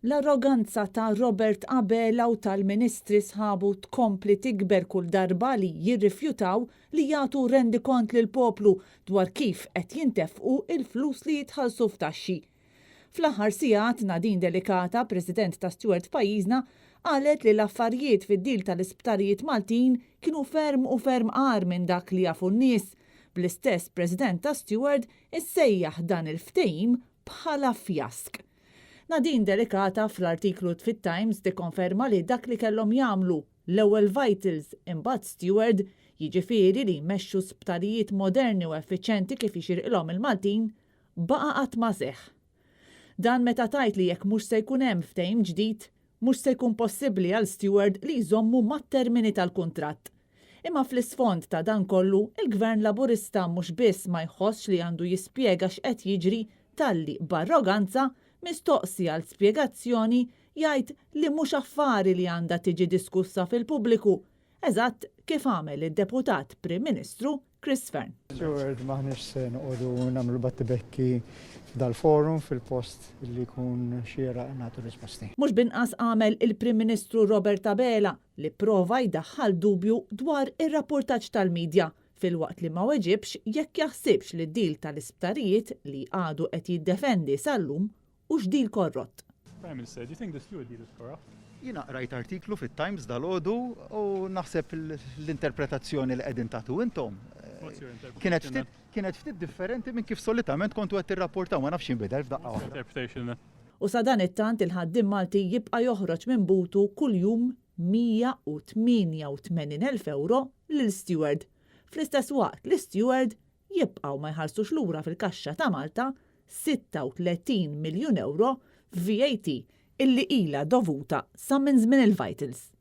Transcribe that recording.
L-arroganza ta' Robert Abela u tal-Ministri sħabu tkompli tikber kull darba li jirrifjutaw li jagħtu rendikont lil poplu dwar kif qed jintefqu il-flus li jitħallsu f'taxxi. Fl-aħħar sigħat Nadine Delicata, President ta' Steward pajjiżna, qalet li l-affarijiet fid-dil tal-isptarijiet Maltin kienu ferm qar minn dak li jafu n-nies. Bl-istess President ta' Steward issejjaħ dan il-ftehim bħala fjask. Nadine Delicata fl-artiklu fit-Times tikkonferma li dak li kellhom jagħmlu l-ewwel Vitals imbagħad Steward, jiġifieri li jmexxu sptarijiet moderni u effiċjenti kif ixirqilhom il-Maltin, baqa' qatt ma seħħ. Dan meta tajt li jekk mhux se jkun hemm ftehim ġdid, mhux se jkun possibbli għal Steward li jżommu mat-termini tal-kuntratt. Imma fl-isfond ta' dan kollu, il-Gvern Laburista mhux biss ma jħossx li għandu jispjega x'qed jiġri talli b'arroganza mistoqsi għal spjegazzjoni jgħid li mhux affari li għandha tiġi diskussa fil-pubbliku, eżatt kif għamel id-Deputat Prim Ministru Chris Fern. Steward maħniex se noqogħdu nagħmlu battibekki dal-forum fil-post li jkun xieraq nagħtu risposti. Mhux binqas għamel il-Prim Ministru Robert Abela li prova jdaħħal dubju dwar ir-rapportaġġ tal-medja fil-waqt li ma weġibx jekk jaħsibx li d-dil tal-isptarijiet li għadu qed jiddefendi sal-lum u x'dil korrott. Prime Minister, do you think the Steward deal is corrupt? Jiena rajt artiklu fit-Times dal-għodu u naħseb l-interpretazzjoni li qegħdin tagħtu intom. What's your interpretation? Kienet ftit differenti minn kif solitament kontu qed tirrapportaw, ma nafx jinbidel f'daqqa waħda. Interpretation then? U sa dan it-tant il-ħaddim Malti jibqa' joħroġ minn butu kuljum 188,000 euro lil Steward. Fl-istess waqt li Steward jibqgħu ma jħallsux lura fil-kaxxa ta' Malta 36 miljun euro VAT illi ilha dovuta sa minn żmien il-Vitals.